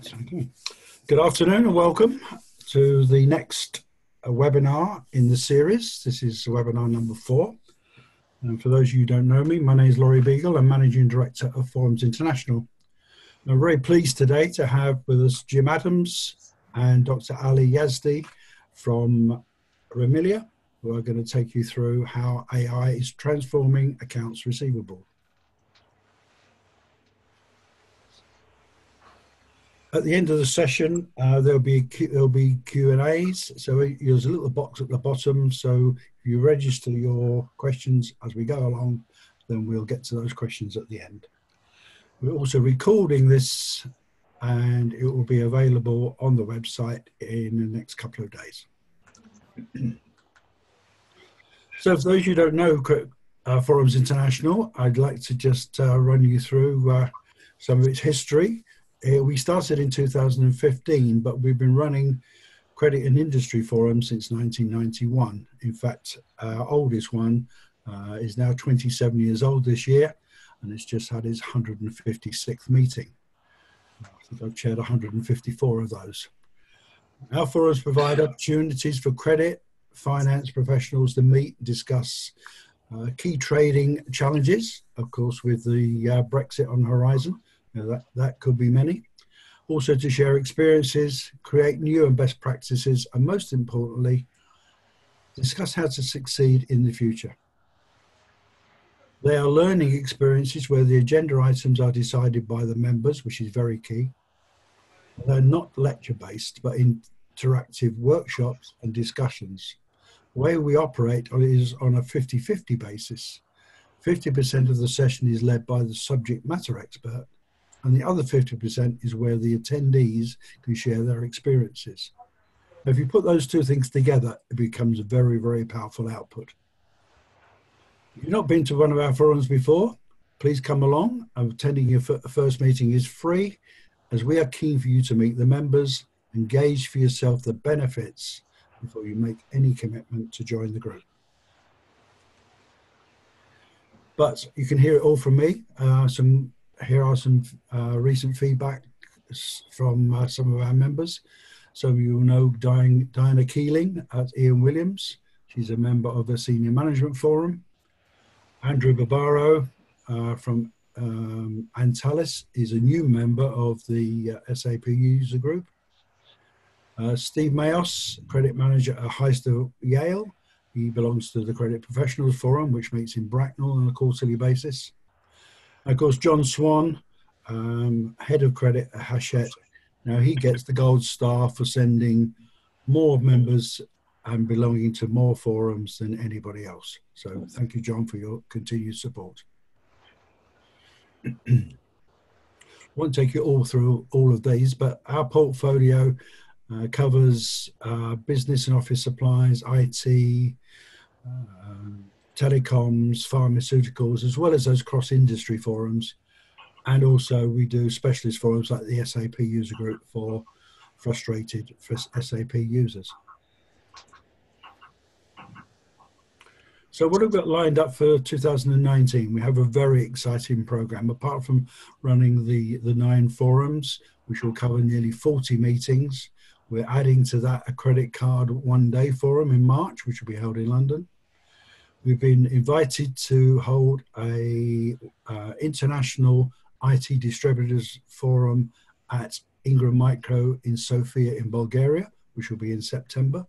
Okay. Good afternoon and welcome to the next webinar in the series. This is webinar number 4. And for those of you who don't know me, my name is Laurie Beagle. I'm Managing Director of Forums International. I'm very pleased today to have with us Jim Adams and Dr. Ali Yazdi from Rimilia, who are going to take you through how AI is transforming accounts receivable. At the end of the session, there'll be Q&As. So there's a little box at the bottom. So if you register your questions as we go along, then we'll get to those questions at the end. We're also recording this, and it will be available on the website in the next couple of days. So for those who don't know Forums International, I'd like to just run you through some of its history. We started in 2015, but we've been running credit and industry forums since 1991. In fact, our oldest one is now 27 years old this year, and it's just had its 156th meeting. I think I've chaired 154 of those. Our forums provide opportunities for credit, finance professionals to meet and discuss key trading challenges, of course, with the Brexit on the horizon. That could be many. Also to share experiences, create new and best practices, and most importantly, discuss how to succeed in the future. They are learning experiences where the agenda items are decided by the members, which is very key. They're not lecture-based, but interactive workshops and discussions. The way we operate is on a 50-50 basis. 50% of the session is led by the subject matter expert, and the other 50% is where the attendees can share their experiences. If you put those two things together, it becomes a very, very powerful output. If you've not been to one of our forums before, please come along. Attending your first meeting is free, as we are keen for you to meet the members and gauge for yourself the benefits before you make any commitment to join the group. But you can hear it all from me. Here are some recent feedback from some of our members. Some of you will know Diana Keeling at Ian Williams. She's a member of the Senior Management Forum. Andrew Barbaro from Antalis is a new member of the SAP user group. Steve Mayos, Credit Manager at Heister Yale. He belongs to the Credit Professionals Forum, which meets in Bracknell on a quarterly basis. Of course, John Swan, Head of Credit at Hachette. Now, he gets the gold star for sending more members and belonging to more forums than anybody else. So thank you, John, for your continued support. I won't take you all through all of these, but our portfolio covers business and office supplies, IT, telecoms, pharmaceuticals, as well as those cross-industry forums. And also we do specialist forums like the SAP user group for frustrated SAP users. So what have we got lined up for 2019? We have a very exciting program. Apart from running the 9 forums, which will cover nearly 40 meetings, we're adding to that a credit card one-day forum in March, which will be held in London. We've been invited to hold a international IT distributors forum at Ingram Micro in Sofia in Bulgaria, which will be in September.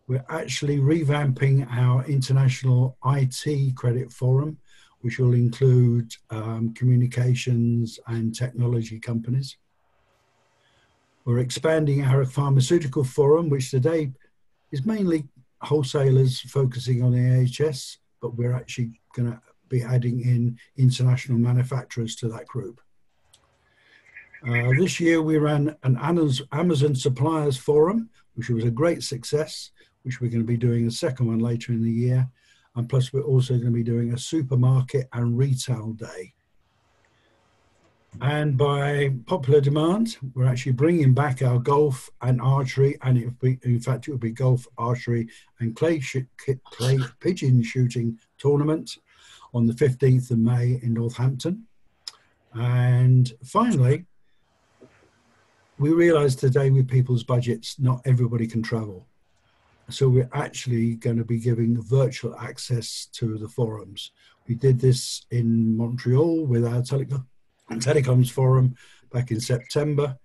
We're actually revamping our international IT credit forum, which will include communications and technology companies. We're expanding our pharmaceutical forum, which today is mainly wholesalers focusing on the NHS, but we're actually going to be adding in international manufacturers to that group. This year we ran an Amazon Suppliers Forum, which was a great success, which we're going to be doing a second one later in the year. And plus we're also going to be doing a supermarket and retail day. And by popular demand, we're actually bringing back our golf and archery, and in fact it will be golf, archery and clay pigeon shooting tournament on the 15th of May in Northampton. And finally, we realise today with people's budgets, not everybody can travel. So we're actually going to be giving virtual access to the forums. We did this in Montreal with our telecoms forum back in September,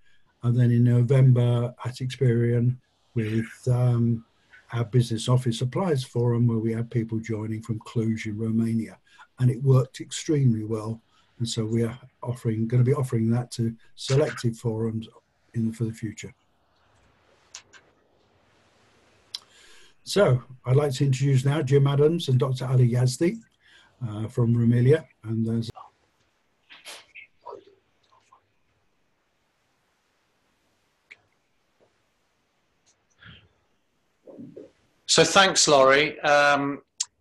and then in November at Experian with our business office supplies forum, where we had people joining from Cluj in Romania, and it worked extremely well. And so we are going to be offering that to selected forums for the future. So I'd like to introduce now Jim Adams and Dr. Ali Yazdi from Rimilia. And there's So thanks, Laurie.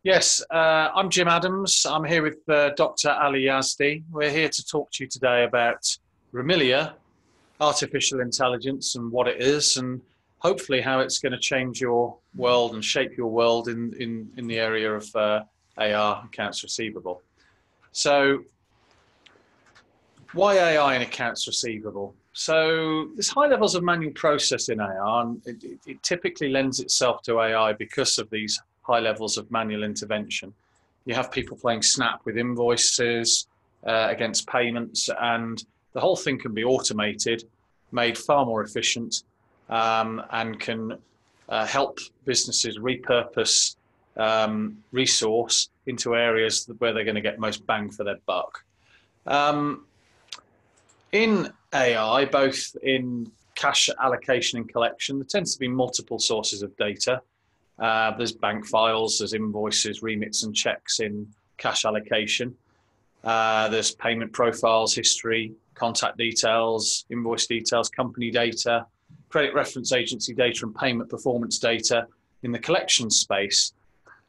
Yes, I'm Jim Adams. I'm here with Dr. Ali Yazdi. We're here to talk to you today about Rimilia, artificial intelligence and what it is, and hopefully how it's going to change your world and shape your world in the area of AR, accounts receivable. So why AI in accounts receivable? So there's high levels of manual process in AR, and it typically lends itself to AI because of these high levels of manual intervention. You have people playing snap with invoices against payments, and the whole thing can be automated, made far more efficient, and can help businesses repurpose resource into areas where they're going to get most bang for their buck. In AI, both in cash allocation and collection, there tends to be multiple sources of data. There's bank files, there's invoices, remits and checks in cash allocation. There's payment profiles, history, contact details, invoice details, company data, credit reference agency data, and payment performance data in the collection space.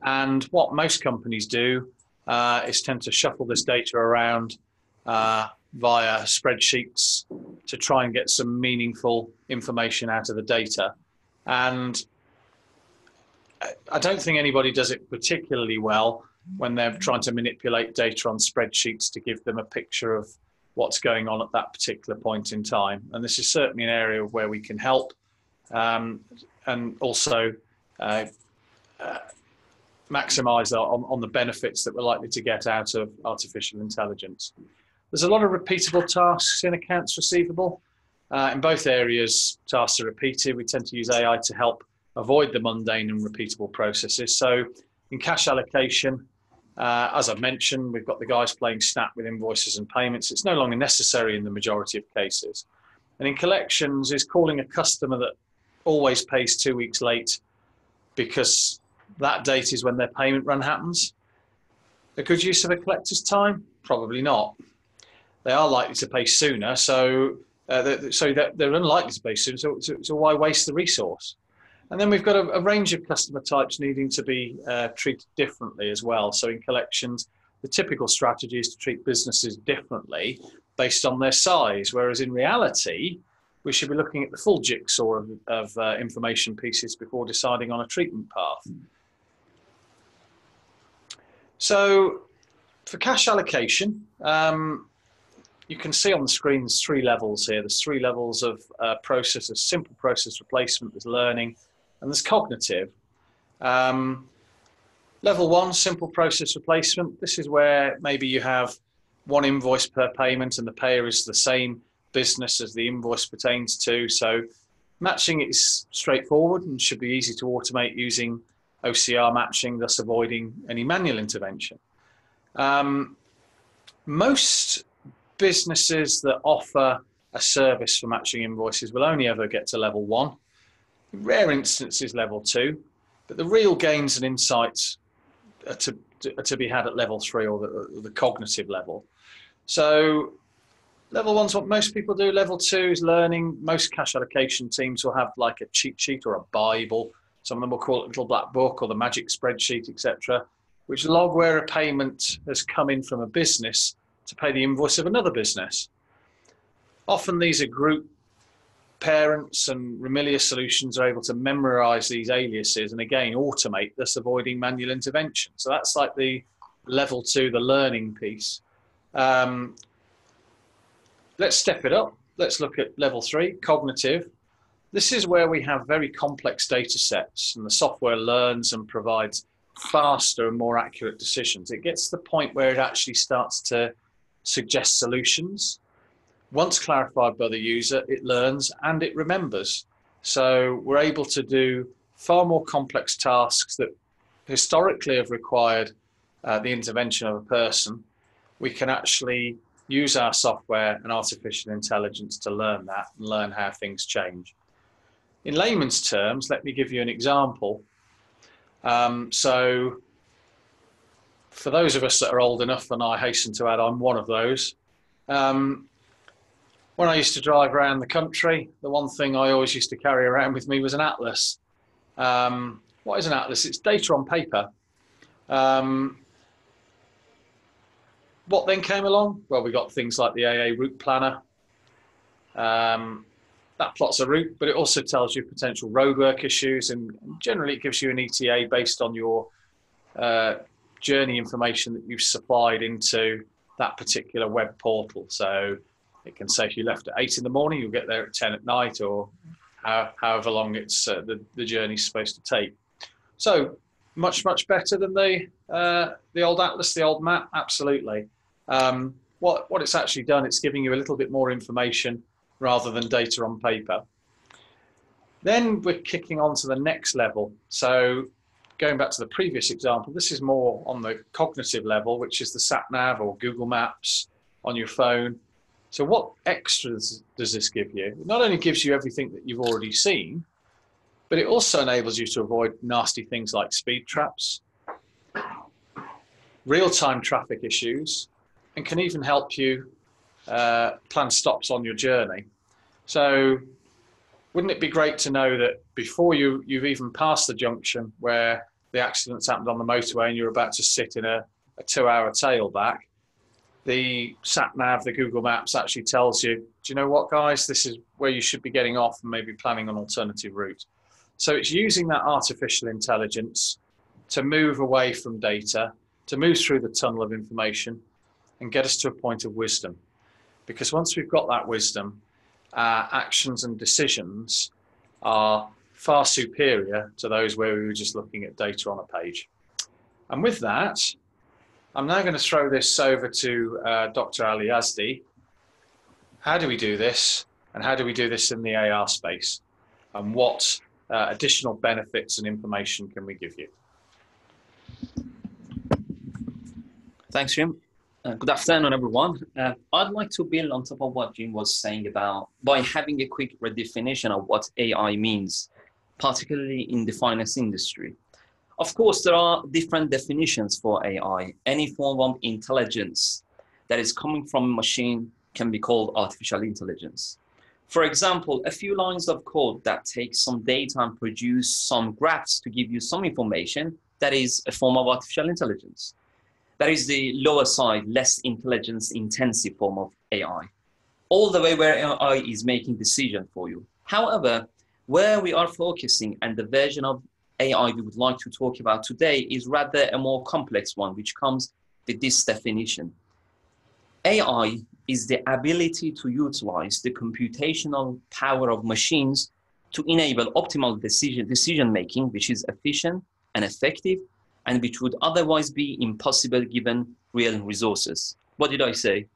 And what most companies do is tend to shuffle this data around via spreadsheets to try and get some meaningful information out of the data. And I don't think anybody does it particularly well when they're trying to manipulate data on spreadsheets to give them a picture of what's going on at that particular point in time. And this is certainly an area where we can help and also maximize on the benefits that we're likely to get out of artificial intelligence. There's a lot of repeatable tasks in accounts receivable. In both areas, tasks are repeated. We tend to use AI to help avoid the mundane and repeatable processes. So in cash allocation, as I've mentioned, we've got the guys playing snap with invoices and payments. It's no longer necessary in the majority of cases. And in collections is calling a customer that always pays 2 weeks late because that date is when their payment run happens. A good use of a collector's time? Probably not. They are likely to pay sooner, so they're unlikely to pay sooner, so why waste the resource? And then we've got a range of customer types needing to be treated differently as well. So in collections, the typical strategy is to treat businesses differently based on their size, whereas in reality, we should be looking at the full jigsaw of information pieces before deciding on a treatment path. So for cash allocation, you can see on the screen there's 3 levels here. There's 3 levels of process. There's simple process replacement, there's learning, and there's cognitive. Level 1, simple process replacement. This is where maybe you have 1 invoice per payment and the payer is the same business as the invoice pertains to. So matching it is straightforward and should be easy to automate using OCR matching, thus avoiding any manual intervention. Most businesses that offer a service for matching invoices will only ever get to level 1. In rare instances, level 2, but the real gains and insights are to be had at level 3 or the cognitive level. So level 1's what most people do. Level 2 is learning. Most cash allocation teams will have like a cheat sheet or a Bible. Some of them will call it a little black book or the magic spreadsheet, etc., which log where a payment has come in from a business to pay the invoice of another business. Often these are group parents, and Rimilia solutions are able to memorize these aliases and again automate, thus avoiding manual intervention. So that's like the level 2, the learning piece. Let's step it up. let's look at level 3, cognitive. This is where we have very complex data sets and the software learns and provides faster and more accurate decisions. It gets to the point where it actually starts to suggest solutions. Once clarified by the user, it learns and it remembers. So we're able to do far more complex tasks that historically have required the intervention of a person. We can actually use our software and artificial intelligence to learn that and learn how things change. In layman's terms, let me give you an example. So for those of us that are old enough, and I hasten to add I'm one of those, when I used to drive around the country, the one thing I always used to carry around with me was an atlas. What is an atlas? It's data on paper. What then came along? Well, we got things like the AA route planner. That plots a route, but it also tells you potential roadwork issues, and generally it gives you an ETA based on your journey information that you've supplied into that particular web portal. So it can say if you left at 8 in the morning, you'll get there at 10 at night, or however long it's the journey's supposed to take. So much better than the old atlas, the old map, absolutely. What it's actually done, it's giving you a little bit more information rather than data on paper. Then we're kicking on to the next level. So going back to the previous example, this is more on the cognitive level, which is the sat nav or Google Maps on your phone. So what extras does this give you? It not only gives you everything that you've already seen, but it also enables you to avoid nasty things like speed traps, real-time traffic issues, and can even help you plan stops on your journey. So wouldn't it be great to know that before you've even passed the junction where the accident's happened on the motorway and you're about to sit in a 2-hour tailback, the sat nav, the Google Maps actually tells you, do you know what, guys, this is where you should be getting off and maybe planning an alternative route. So it's using that artificial intelligence to move away from data, to move through the tunnel of information and get us to a point of wisdom. Because once we've got that wisdom, our actions and decisions are far superior to those where we were just looking at data on a page. And with that, I'm now going to throw this over to Dr. Ali Yazdi. How do we do this? And how do we do this in the AR space? And what additional benefits and information can we give you? Thanks, Jim. Good afternoon, everyone. I'd like to build on top of what Jim was saying about by having a quick redefinition of what AI means, particularly in the finance industry. Of course, there are different definitions for AI. Any form of intelligence that is coming from a machine can be called artificial intelligence. For example, a few lines of code that takes some data and produce some graphs to give you some information, that is a form of artificial intelligence. That is the lower side, less intelligence intensive form of AI. All the way where AI is making decisions for you. However, where we are focusing and the version of AI we would like to talk about today is rather a more complex one, which comes with this definition. AI is the ability to utilize the computational power of machines to enable optimal decision-making, which is efficient and effective, and which would otherwise be impossible given real resources. What did I say?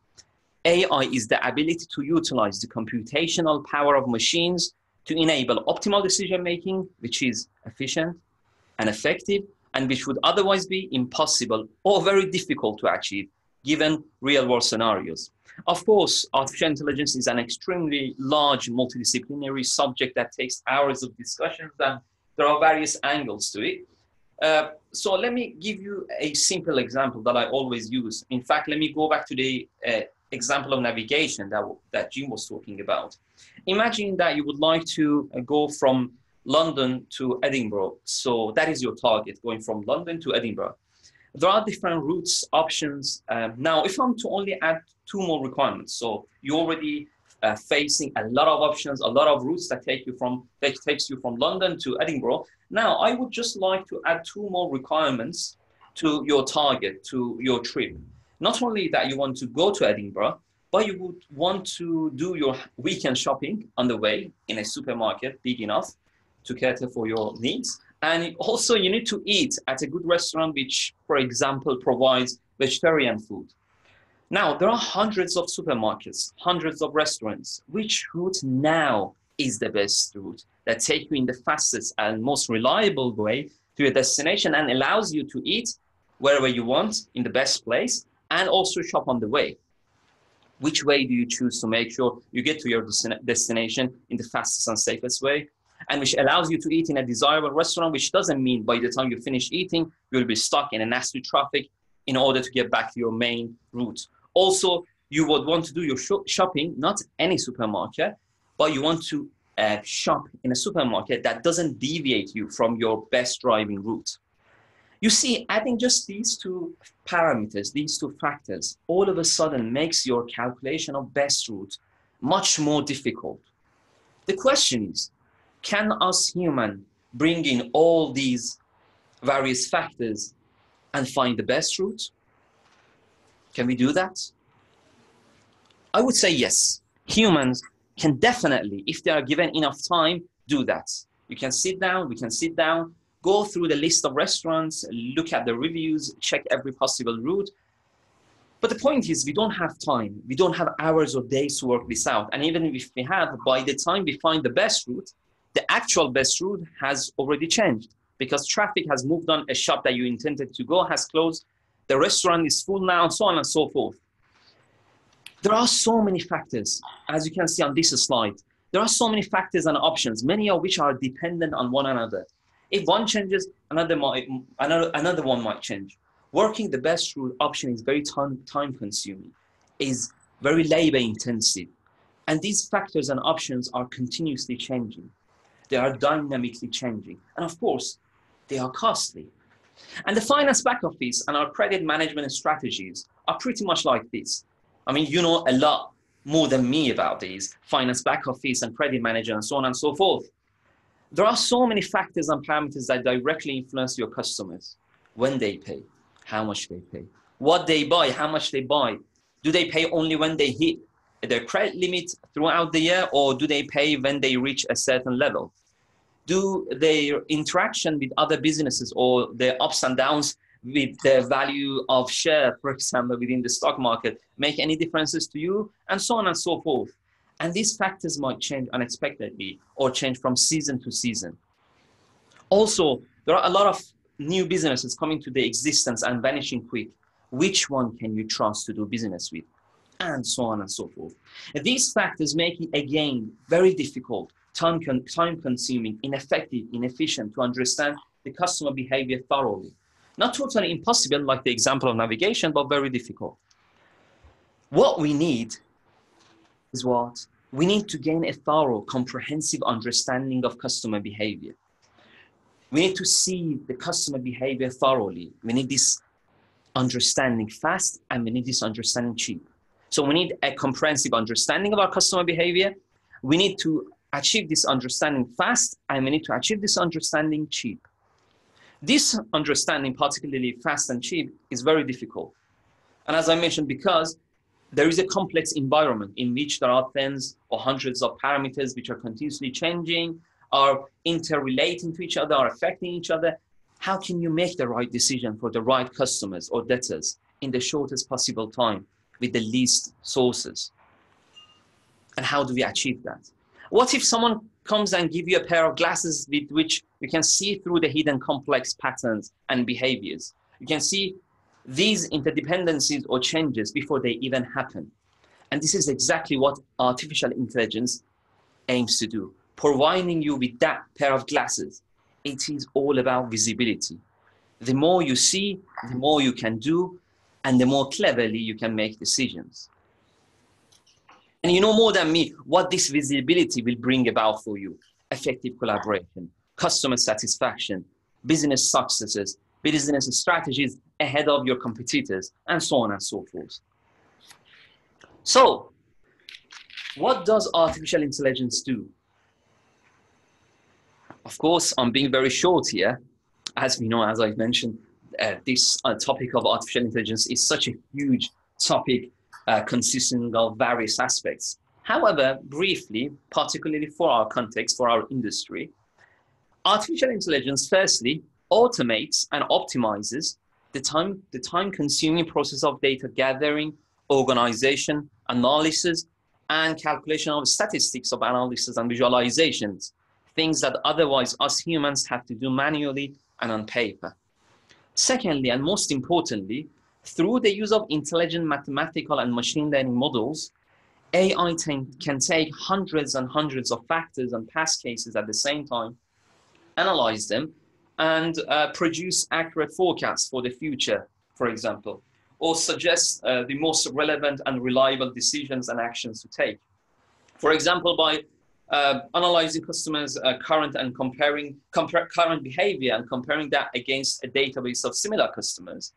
AI is the ability to utilize the computational power of machines to enable optimal decision-making, which is efficient and effective, and which would otherwise be impossible or very difficult to achieve given real-world scenarios. Of course, artificial intelligence is an extremely large multidisciplinary subject that takes hours of discussions, and there are various angles to it. So let me give you a simple example that I always use. In fact, let me go back to the example of navigation that Jim was talking about. Imagine that you would like to go from London to Edinburgh. So that is your target, going from London to Edinburgh. There are different routes, options. Now, if I'm to only add 2 more requirements, so you're already facing a lot of options, a lot of routes that takes you from London to Edinburgh. Now, I would just like to add 2 more requirements to your target, to your trip. Not only that you want to go to Edinburgh, but you would want to do your weekend shopping on the way in a supermarket big enough to cater for your needs. And also you need to eat at a good restaurant, which, for example, provides vegetarian food. Now, there are hundreds of supermarkets, hundreds of restaurants. Which route now is the best route that take you in the fastest and most reliable way to your destination and allows you to eat wherever you want in the best place and also shop on the way? Which way do you choose to make sure you get to your destination in the fastest and safest way? And which allows you to eat in a desirable restaurant, which doesn't mean by the time you finish eating, you'll be stuck in a nasty traffic in order to get back to your main route. Also, you would want to do your shopping, not any supermarket, but you want to shop in a supermarket that doesn't deviate you from your best driving route. You see, adding just these two parameters, these two factors, all of a sudden makes your calculation of best route much more difficult. The question is, can us humans bring in all these various factors and find the best route? Can we do that? I would say yes. Humans can definitely, if they are given enough time, do that. You can sit down, we can sit down, go through the list of restaurants, look at the reviews, check every possible route. But the point is, we don't have time. We don't have hours or days to work this out. And even if we have, by the time we find the best route, the actual best route has already changed because traffic has moved on, a shop that you intended to go has closed, the restaurant is full now, and so on and so forth. There are so many factors, as you can see on this slide. There are so many factors and options, many of which are dependent on one another. If one changes, another one might change. Working the best route option is very time consuming, is very labor intensive. And these factors and options are continuously changing. They are dynamically changing. And of course, they are costly. And the finance back office and our credit management strategies are pretty much like this. I mean, you know a lot more than me about these, finance back office and credit manager and so on and so forth. There are so many factors and parameters that directly influence your customers. When they pay, how much they pay, what they buy, how much they buy. Do they pay only when they hit their credit limit throughout the year, or do they pay when they reach a certain level? Do their interaction with other businesses or their ups and downs with the value of share, for example, within the stock market, make any differences to you? And so on and so forth. And these factors might change unexpectedly or change from season to season. Also, there are a lot of new businesses coming to the existence and vanishing quick. Which one can you trust to do business with? And so on and so forth. And these factors make it, again, very difficult, time-consuming, ineffective, inefficient to understand the customer behavior thoroughly. Not totally impossible, like the example of navigation, but very difficult. What we need is what? We need to gain a thorough, comprehensive understanding of customer behavior. We need to see the customer behavior thoroughly. We need this understanding fast, and we need this understanding cheap. So we need a comprehensive understanding of our customer behavior. We need to achieve this understanding fast, and we need to achieve this understanding cheap. This understanding, particularly fast and cheap, is very difficult. And as I mentioned, because there is a complex environment in which there are tens or hundreds of parameters which are continuously changing, are interrelating to each other, are affecting each other. How can you make the right decision for the right customers or debtors in the shortest possible time with the least sources? And how do we achieve that? What if someone comes and gives you a pair of glasses with which you can see through the hidden complex patterns and behaviors? You can see these interdependencies or changes before they even happen. And this is exactly what artificial intelligence aims to do, providing you with that pair of glasses. It is all about visibility. The more you see, the more you can do, and the more cleverly you can make decisions. And you know more than me what this visibility will bring about for you. Effective collaboration, customer satisfaction, business successes, business strategies ahead of your competitors, and so on and so forth. So, what does artificial intelligence do? Of course, I'm being very short here. As we know, as I've mentioned, this topic of artificial intelligence is such a huge topic consisting of various aspects. However, briefly, particularly for our context, for our industry, artificial intelligence firstly automates and optimizes the time-consuming process of data gathering, organization, analysis, and calculation of statistics of analysis and visualizations, things that otherwise us humans have to do manually and on paper. Secondly, and most importantly, through the use of intelligent mathematical and machine learning models, AI can take hundreds and hundreds of factors and past cases at the same time, analyze them, and produce accurate forecasts for the future, for example, or suggest the most relevant and reliable decisions and actions to take. For example, by analyzing customers' current behavior and comparing that against a database of similar customers,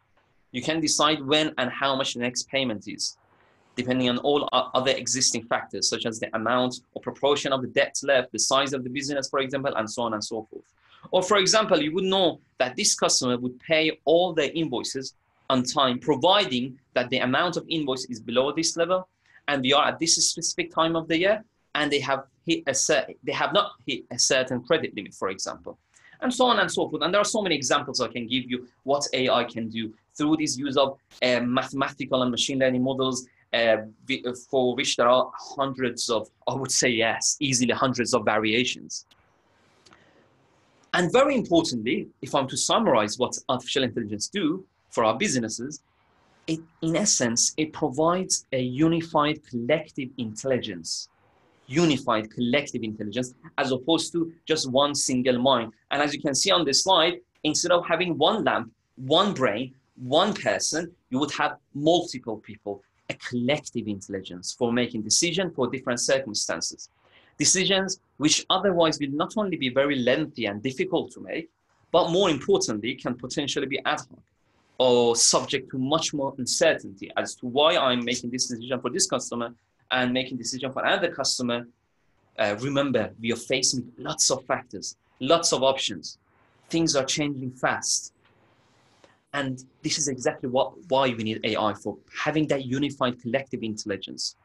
you can decide when and how much the next payment is, depending on all other existing factors, such as the amount or proportion of the debt left, the size of the business, for example, and so on and so forth. Or for example, you would know that this customer would pay all their invoices on time, providing that the amount of invoice is below this level, and we are at this specific time of the year, and they have not hit a certain credit limit, for example, and so on and so forth. And there are so many examples I can give you what AI can do through this use of mathematical and machine learning models, for which there are hundreds of, I would say, yes, easily hundreds of variations. And very importantly, if I'm to summarize what artificial intelligence do for our businesses, in essence, it provides a unified collective intelligence, as opposed to just one single mind. And as you can see on this slide, instead of having one lamp, one brain, one person, you would have multiple people, a collective intelligence for making decisions for different circumstances. Decisions which otherwise will not only be very lengthy and difficult to make, but more importantly, can potentially be ad hoc or subject to much more uncertainty as to why I'm making this decision for this customer and making decision for another customer. Remember, we are facing lots of factors, lots of options. Things are changing fast. And this is exactly why we need AI, for having that unified collective intelligence.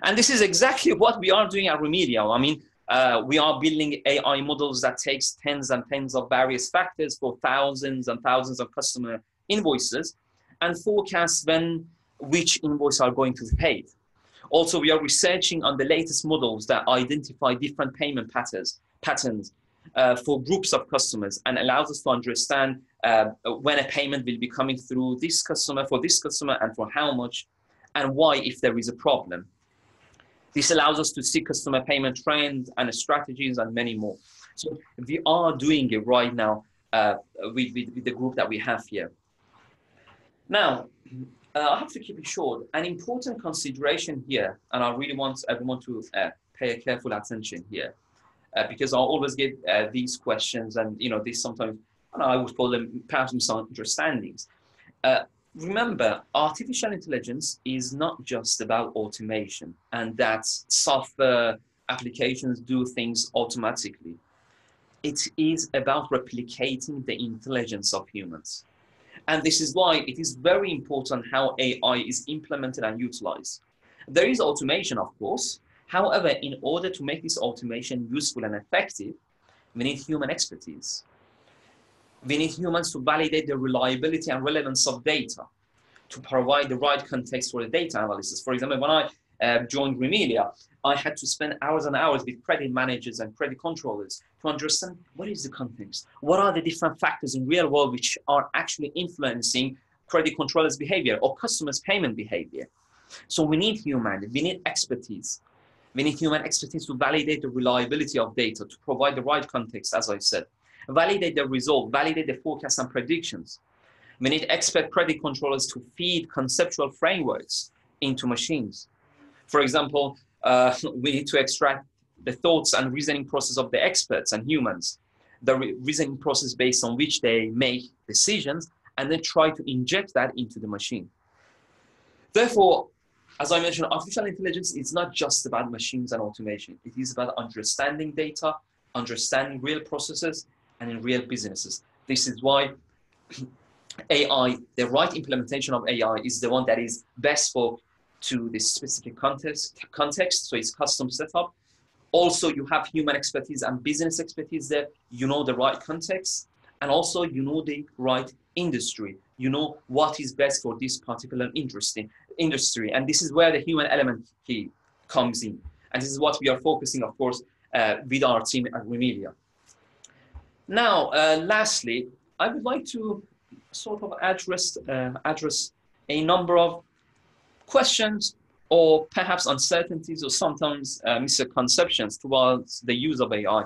And this is exactly what we are doing at Rimilia. I mean, we are building AI models that takes tens and tens of various factors for thousands and thousands of customer invoices and forecasts which invoice are going to be paid. Also, we are researching on the latest models that identify different payment patterns for groups of customers and allows us to understand when a payment will be coming through this customer, for this customer, and for how much, and why if there is a problem. This allows us to see customer payment trends and strategies and many more. So we are doing it right now with the group that we have here. Now, I have to keep it short. An important consideration here, and I really want everyone to pay a careful attention here, because I always get these questions, and these sometimes, I would call them perhaps misunderstandings. Remember, artificial intelligence is not just about automation and that software applications do things automatically. It is about replicating the intelligence of humans. And this is why it is very important how AI is implemented and utilized. There is automation, of course. However, in order to make this automation useful and effective, we need human expertise. We need humans to validate the reliability and relevance of data, to provide the right context for the data analysis. For example, when I joined Rimilia, I had to spend hours and hours with credit managers and credit controllers to understand what is the context, what are the different factors in real world which are actually influencing credit controllers' behavior or customers' payment behavior. So we need we need expertise. We need human expertise to validate the reliability of data, to provide the right context, as I said, validate the result, validate the forecasts and predictions. We need expert credit controllers to feed conceptual frameworks into machines. For example, we need to extract the thoughts and reasoning process of the experts and humans, the reasoning process based on which they make decisions, and then try to inject that into the machine. Therefore, as I mentioned, artificial intelligence is not just about machines and automation. It is about understanding data, understanding real processes, and in real businesses. This is why AI, the right implementation of AI, is the one that is best for to this specific context. So it's custom setup. Also, you have human expertise and business expertise there. You know the right context, and also you know the right industry. You know what is best for this particular industry, and this is where the human element key comes in. And this is what we are focusing, of course, with our team at Rimilia. Now, lastly, I would like to sort of address a number of questions or perhaps uncertainties or sometimes misconceptions towards the use of AI.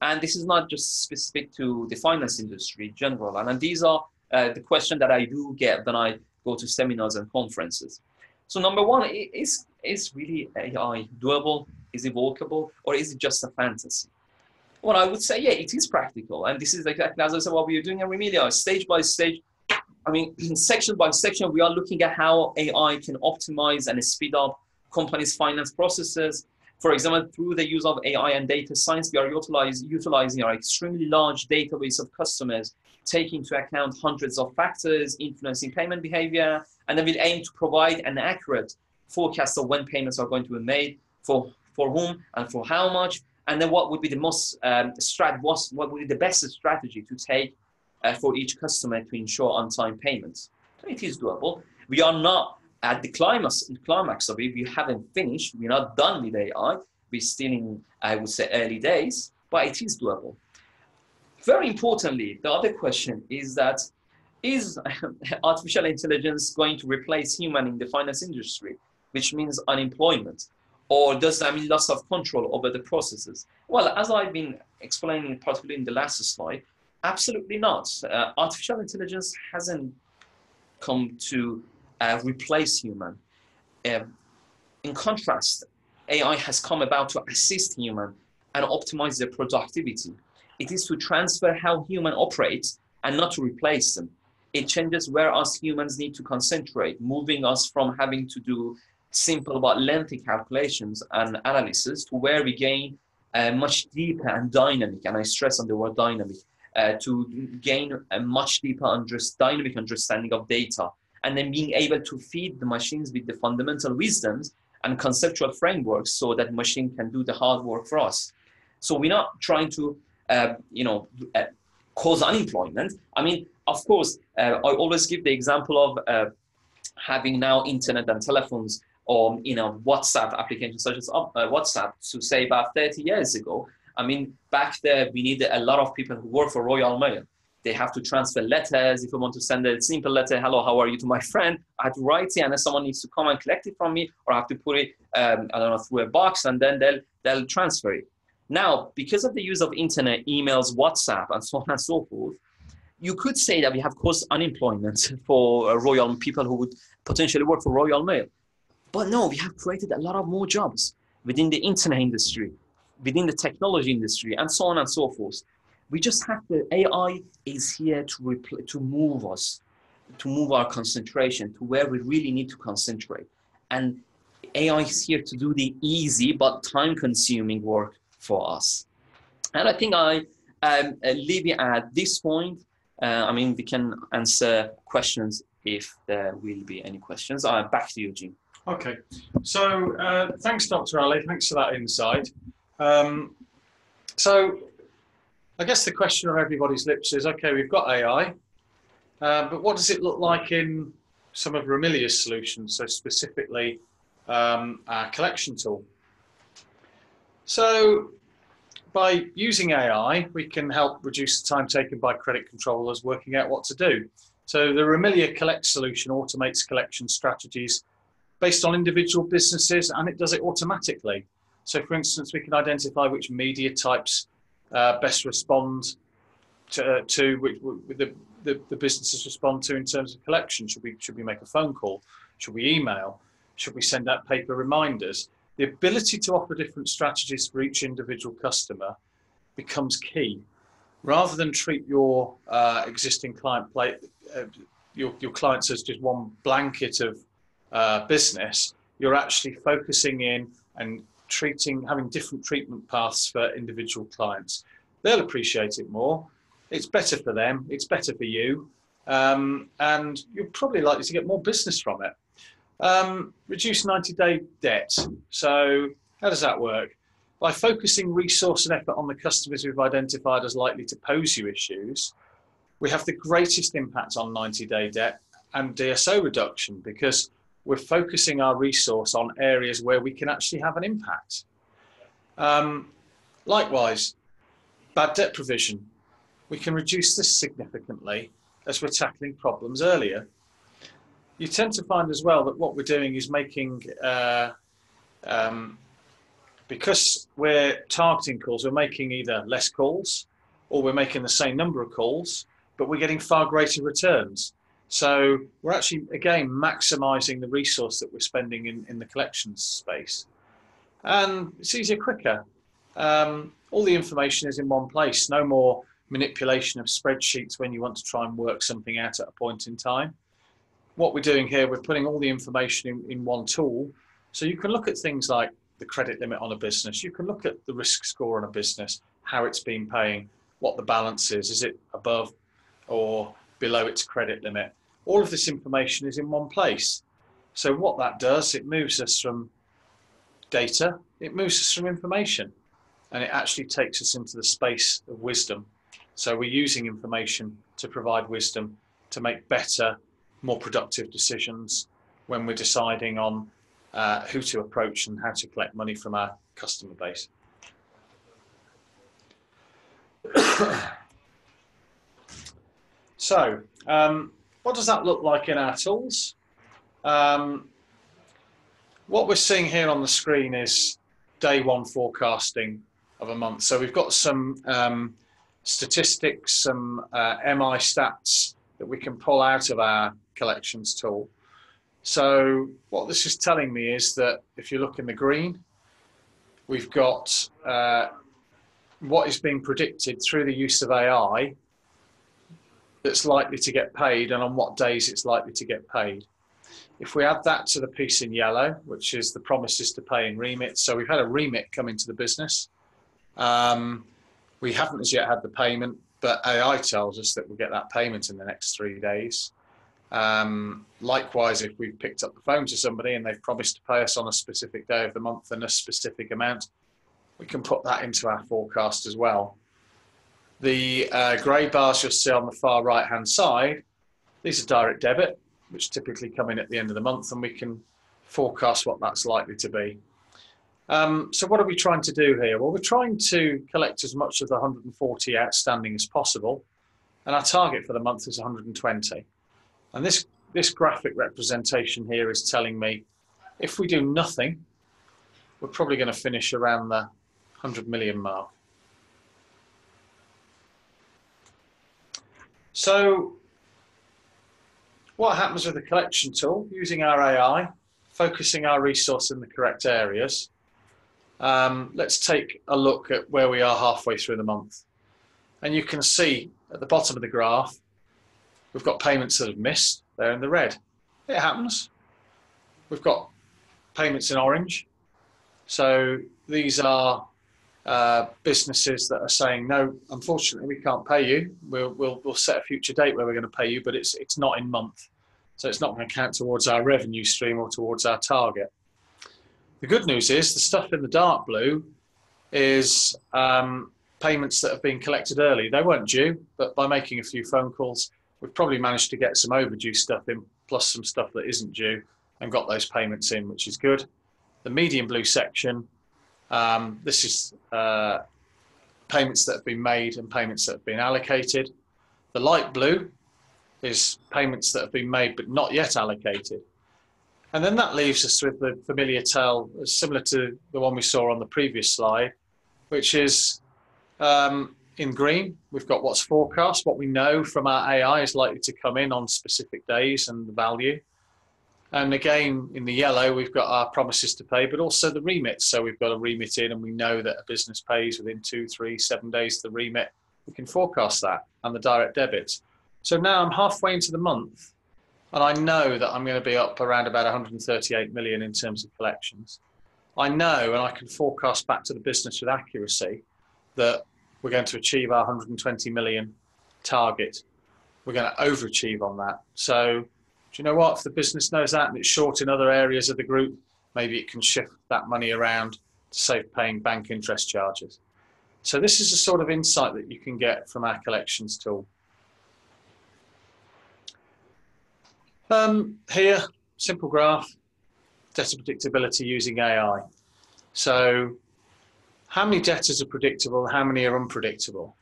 And this is not just specific to the finance industry in general. And these are the questions that I do get when I go to seminars and conferences. So number one, is really AI doable? Is it workable? Or is it just a fantasy? Well, I would say, yeah, it is practical. And this is exactly, as I said, what we are doing at Rimilia, stage by stage. I mean, section by section, we are looking at how AI can optimize and speed up companies' finance processes. For example, through the use of AI and data science, we are utilizing our extremely large database of customers, taking into account hundreds of factors influencing payment behavior, and then we aim to provide an accurate forecast of when payments are going to be made, for whom and for how much, and then what would be the what would be the best strategy to take for each customer to ensure on-time payments. So it is doable. We are not at the climax of it. We haven't finished. We're not done with AI. We're still in, I would say, early days, but it is doable. Very importantly, the other question is that, is artificial intelligence going to replace human in the finance industry, which means unemployment? Or does that mean loss of control over the processes? Well, as I've been explaining, particularly in the last slide, absolutely not. Artificial intelligence hasn't come to replace human. In contrast, AI has come about to assist human and optimize their productivity. It is to transfer how human operates and not to replace them. It changes where us humans need to concentrate, moving us from having to do simple but lengthy calculations and analysis to where we gain much deeper and dynamic, and I stress on the word dynamic, to gain a much deeper dynamic understanding of data, and then being able to feed the machines with the fundamental wisdoms and conceptual frameworks so that machine can do the hard work for us. So we're not trying to, cause unemployment. I mean, of course, I always give the example of having now internet and telephones, or WhatsApp applications such as WhatsApp, to say about 30 years ago. I mean, back there, we needed a lot of people who work for Royal Mail. They have to transfer letters. If I want to send a simple letter, hello, how are you, to my friend, I have to write it, and then someone needs to come and collect it from me, or I have to put it, through a box, and then they'll transfer it. Now, because of the use of internet, emails, WhatsApp, and so on and so forth, you could say that we have caused unemployment for Royal people who would potentially work for Royal Mail. But no, we have created a lot of more jobs within the internet industry, within the technology industry, and so on and so forth. We just have to, AI is here to move us, to move our concentration to where we really need to concentrate. And AI is here to do the easy but time-consuming work for us. And I think I leave it at this point. I mean, we can answer questions if there will be any questions. Back to you, Jim. Okay, so thanks, Dr. Ali. Thanks for that insight. So I guess the question on everybody's lips is, okay, we've got AI, but what does it look like in some of Rimilia's solutions, so specifically our collection tool? So by using AI, we can help reduce the time taken by credit controllers working out what to do. So the Rimilia Collect solution automates collection strategies based on individual businesses, and it does it automatically. So for instance, we can identify which media types best respond to which the businesses respond to in terms of collection. Should we make a phone call? Should we email? Should we send out paper reminders? The ability to offer different strategies for each individual customer becomes key. Rather than treat your existing client your clients as just one blanket of business, you're actually focusing in and having different treatment paths for individual clients. They'll appreciate it more. It's better for them. It's better for you. And you're probably likely to get more business from it. Reduce 90-day debt. So how does that work? By focusing resource and effort on the customers we've identified as likely to pose you issues, we have the greatest impact on 90-day debt and DSO reduction, because we're focusing our resource on areas where we can actually have an impact. Likewise, bad debt provision. We can reduce this significantly as we're tackling problems earlier. You tend to find as well that what we're doing is making, because we're targeting calls, we're making either less calls or we're making the same number of calls, but we're getting far greater returns. So we're actually, again, maximizing the resource that we're spending in the collections space. And it's easier, quicker. All the information is in one place. No more manipulation of spreadsheets when you want to try and work something out at a point in time. What we're doing here, we're putting all the information in one tool. So you can look at things like the credit limit on a business. You can look at the risk score on a business, how it's been paying, what the balance is it above or below its credit limit? All of this information is in one place. So what that does, it moves us from data, it moves us from information, and it actually takes us into the space of wisdom. So we're using information to provide wisdom to make better, more productive decisions when we're deciding on who to approach and how to collect money from our customer base. So, what does that look like in our tools? What we're seeing here on the screen is day one forecasting of a month. So we've got some statistics, some MI stats that we can pull out of our collections tool. So what this is telling me is that if you look in the green, we've got what is being predicted through the use of AI that's likely to get paid and on what days it's likely to get paid. If we add that to the piece in yellow, which is the promises to pay in remit, so we've had a remit come into the business. We haven't as yet had the payment, but AI tells us that we'll get that payment in the next 3 days. Likewise, if we've picked up the phone to somebody and they've promised to pay us on a specific day of the month and a specific amount, we can put that into our forecast as well. The grey bars you'll see on the far right-hand side, these are direct debit, which typically come in at the end of the month, and we can forecast what that's likely to be. So what are we trying to do here? Well, we're trying to collect as much of the 140 outstanding as possible, and our target for the month is 120. And this graphic representation here is telling me if we do nothing, we're probably going to finish around the 100 million mark. So what happens with the collection tool? Using our AI, focusing our resource in the correct areas. Let's take a look at where we are halfway through the month. And you can see at the bottom of the graph, we've got payments that have missed. They're in the red. It happens. We've got payments in orange. So these are businesses that are saying, no, unfortunately, we can't pay you. We'll set a future date where we're going to pay you, but it's not in month. So it's not going to count towards our revenue stream or towards our target. The good news is the stuff in the dark blue is payments that have been collected early. They weren't due, but by making a few phone calls, we've probably managed to get some overdue stuff in, plus some stuff that isn't due, and got those payments in, which is good. The medium blue section, this is payments that have been made and payments that have been allocated. The light blue is payments that have been made but not yet allocated. And then that leaves us with the familiar tale, similar to the one we saw on the previous slide, which is in green, we've got what's forecast, what we know from our AI is likely to come in on specific days and the value. And again, in the yellow, we've got our promises to pay, but also the remit. So we've got a remit in and we know that a business pays within 2, 3, 7 days the remit. We can forecast that, and the direct debits. So now I'm halfway into the month, and I know that I'm going to be up around about 138 million in terms of collections. I know, and I can forecast back to the business with accuracy, that we're going to achieve our 120 million target. We're going to overachieve on that. So you know what? If the business knows that and it's short in other areas of the group, maybe it can shift that money around to save paying bank interest charges. So this is the sort of insight that you can get from our collections tool. Here, simple graph, debtor predictability using AI. So how many debtors are predictable, how many are unpredictable?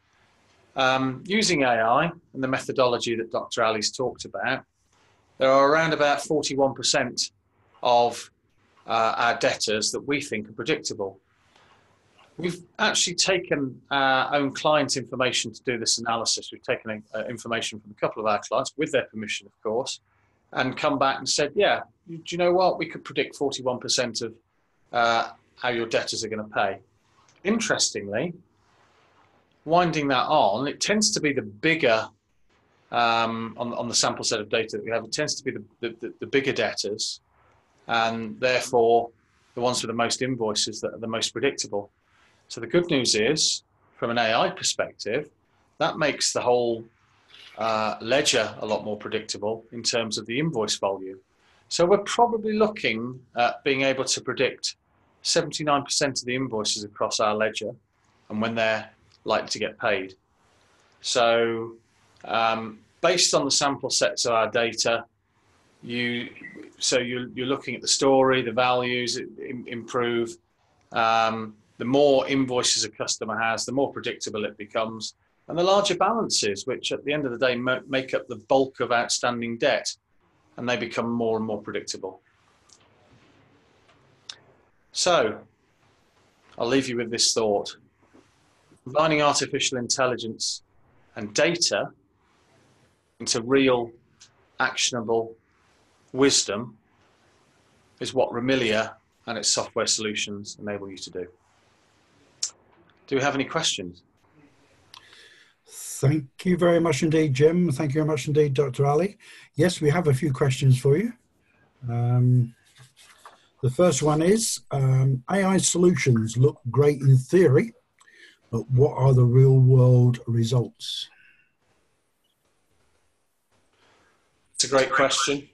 Using AI and the methodology that Dr. Ali's talked about, there are around about 41% of our debtors that we think are predictable. We've actually taken our own client information to do this analysis. We've taken information from a couple of our clients, with their permission, of course, and come back and said, yeah, do you know what? We could predict 41% of how your debtors are going to pay. Interestingly, winding that on, it tends to be the bigger, on the sample set of data that we have, it tends to be the bigger debtors, and therefore the ones with the most invoices that are the most predictable. So the good news is, from an AI perspective, that makes the whole ledger a lot more predictable in terms of the invoice volume. So we're probably looking at being able to predict 79% of the invoices across our ledger and when they're likely to get paid. So based on the sample sets of our data, you're looking at the story, the values improve. The more invoices a customer has, the more predictable it becomes, and the larger balances, which at the end of the day make up the bulk of outstanding debt, and they become more and more predictable. So I'll leave you with this thought. Combining artificial intelligence and data into real, actionable wisdom is what Rimilia and its software solutions enable you to do. Do we have any questions? Thank you very much indeed, Jim. Thank you very much indeed, Dr. Ali. Yes, we have a few questions for you. The first one is, AI solutions look great in theory, but what are the real world results? It's a great question.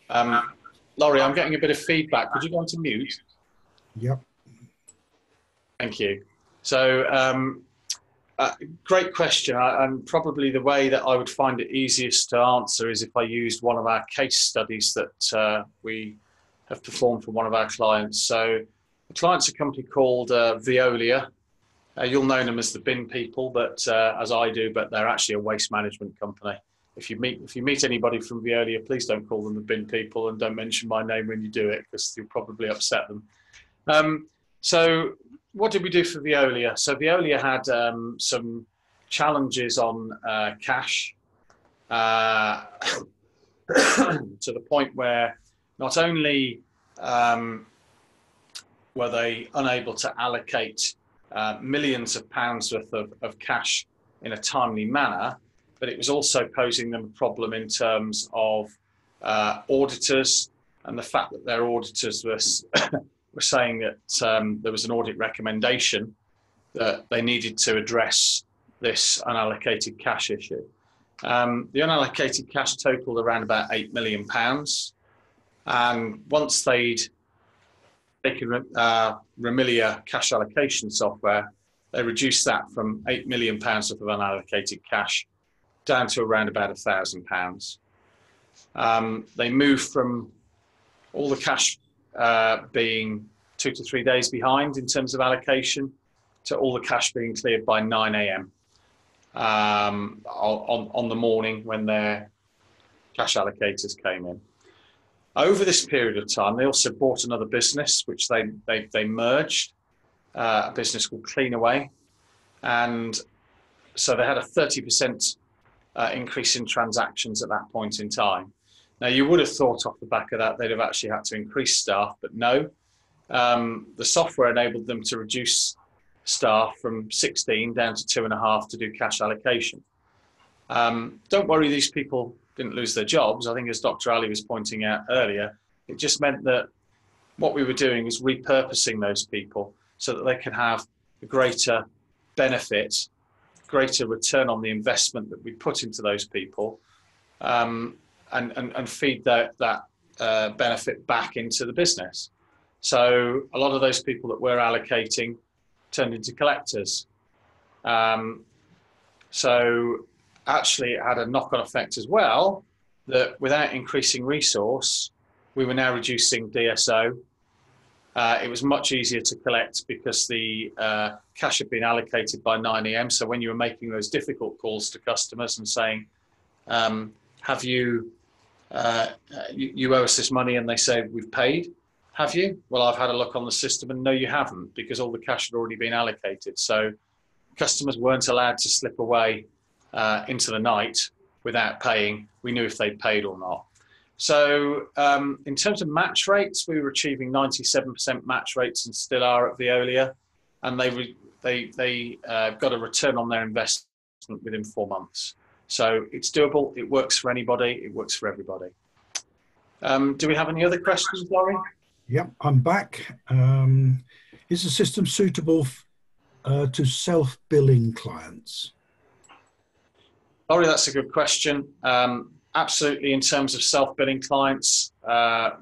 Laurie, I'm getting a bit of feedback. Could you go on to mute? Yep. Thank you. So, great question. And probably the way that I would find it easiest to answer is if I used one of our case studies that we have performed for one of our clients. So the client's a company called Veolia. You'll know them as the bin people, but as I do, but they're actually a waste management company. If you meet anybody from Veolia, please don't call them the bin people and don't mention my name when you do it, because you'll probably upset them. So what did we do for Veolia? So Veolia had some challenges on cash to the point where not only were they unable to allocate millions of pounds worth of cash in a timely manner, but it was also posing them a problem in terms of auditors, and the fact that their auditors were saying that there was an audit recommendation that they needed to address this unallocated cash issue. The unallocated cash totaled around about £8 million. And once they'd taken Rimilia cash allocation software, they reduced that from £8 million worth of unallocated cash down to around about £1,000. They moved from all the cash being 2 to 3 days behind in terms of allocation to all the cash being cleared by 9 a.m. On the morning when their cash allocators came in. Over this period of time, they also bought another business, which they merged, a business called Cleanaway. And so they had a 30% increase in transactions at that point in time. Now, you would have thought off the back of that, they'd have actually had to increase staff, but no. The software enabled them to reduce staff from 16 down to 2.5 to do cash allocation. Don't worry, these people didn't lose their jobs. I think, as Dr. Ali was pointing out earlier, it just meant that what we were doing was repurposing those people so that they could have a greater benefit, greater return on the investment that we put into those people, and feed that benefit back into the business. So a lot of those people that we're allocating turned into collectors. So actually it had a knock-on effect as well, that without increasing resource, we were now reducing DSO. It was much easier to collect because the cash had been allocated by 9 AM. So when you were making those difficult calls to customers and saying, have you owe us this money, and they say, we've paid. Have you? Well, I've had a look on the system, and no, you haven't, because all the cash had already been allocated. So customers weren't allowed to slip away into the night without paying. We knew if they'd paid or not. So in terms of match rates, we were achieving 97% match rates and still are at Veolia. And they got a return on their investment within 4 months. So it's doable. It works for anybody. It works for everybody. Do we have any other questions, Laurie? Yep, I'm back. Is the system suitable to self-billing clients? Laurie, that's a good question. Absolutely, in terms of self-billing clients,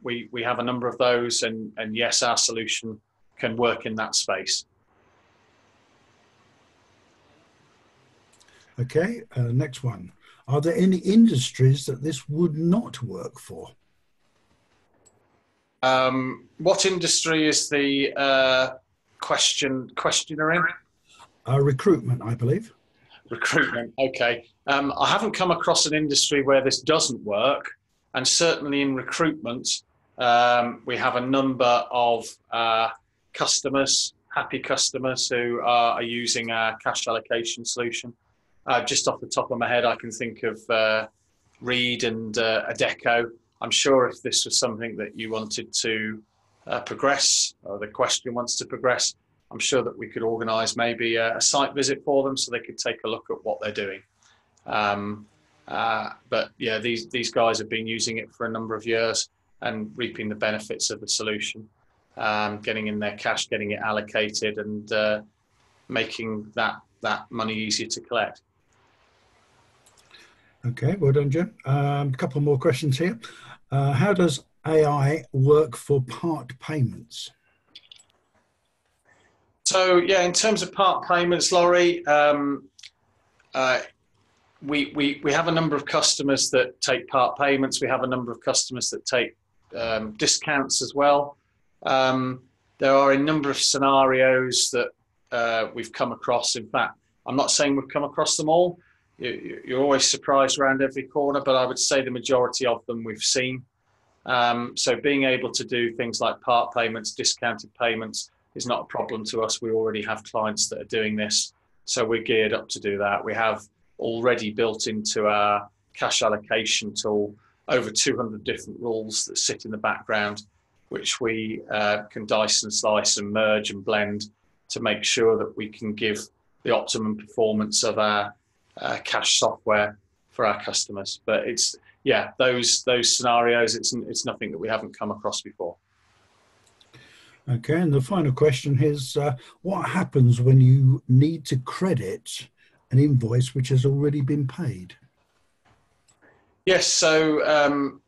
we have a number of those, and yes, our solution can work in that space. Okay, next one. Are there any industries that this would not work for? What industry is the questioner in? Recruitment, I believe. Recruitment, okay. I haven't come across an industry where this doesn't work, and certainly in recruitment, we have a number of customers, happy customers who are using our cash allocation solution. Just off the top of my head, I can think of Reed and Adecco. I'm sure if this was something that you wanted to progress, or the question wants to progress, I'm sure that we could organise maybe a site visit for them so they could take a look at what they're doing. But yeah, these guys have been using it for a number of years and reaping the benefits of the solution, getting in their cash, getting it allocated, and making that money easier to collect. Okay, well done, Jim. A couple more questions here. How does AI work for part payments? So yeah, in terms of part payments, Laurie, we have a number of customers that take part payments. We have a number of customers that take discounts as well. There are a number of scenarios that we've come across. In fact, I'm not saying we've come across them all. You're always surprised around every corner, but I would say the majority of them we've seen. So being able to do things like part payments, discounted payments is not a problem to us. We already have clients that are doing this, so we're geared up to do that. We have already built into our cash allocation tool over 200 different rules that sit in the background, which we can dice and slice and merge and blend to make sure that we can give the optimum performance of our cash software for our customers. But it's, yeah, those scenarios, it's nothing that we haven't come across before. Okay, and the final question is, what happens when you need to credit an invoice which has already been paid? Yes, so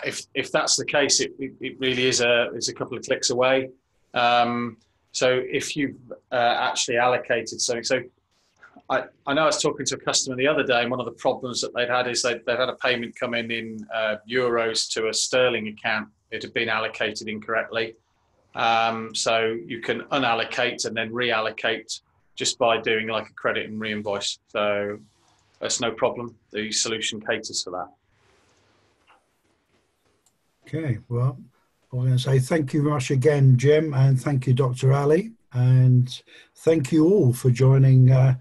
if that's the case, it really is a couple of clicks away. So if you've actually allocated something, so I know I was talking to a customer the other day, and one of the problems that they'd had is they've had a payment come in euros to a sterling account. It had been allocated incorrectly. So you can unallocate and then reallocate just by doing like a credit and re-invoice. So that's no problem. The solution caters for that. Okay, well, I'm going to say thank you very much again, Jim, and thank you, Dr. Ali, and thank you all for joining the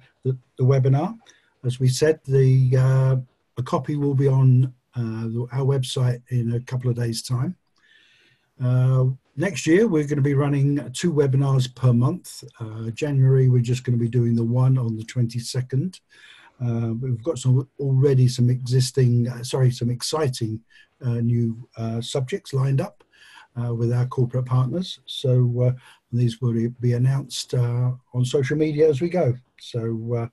webinar. As we said, the copy will be on our website in a couple of days' time. Next year, we're going to be running 2 webinars per month. January, we're just going to be doing the one on the 22nd. We've got already some exciting new subjects lined up with our corporate partners. So these will be announced on social media as we go. So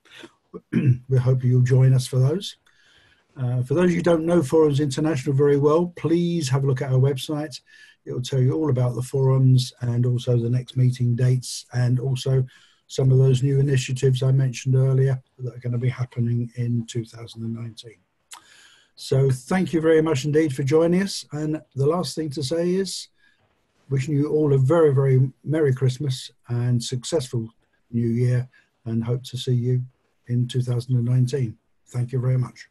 we hope you'll join us for those. For those of you who don't know Forums International very well, please have a look at our website. It will tell you all about the forums and also the next meeting dates, and also some of those new initiatives I mentioned earlier that are going to be happening in 2019. So thank you very much indeed for joining us. And the last thing to say is wishing you all a very, very Merry Christmas and successful New Year, and hope to see you in 2019. Thank you very much.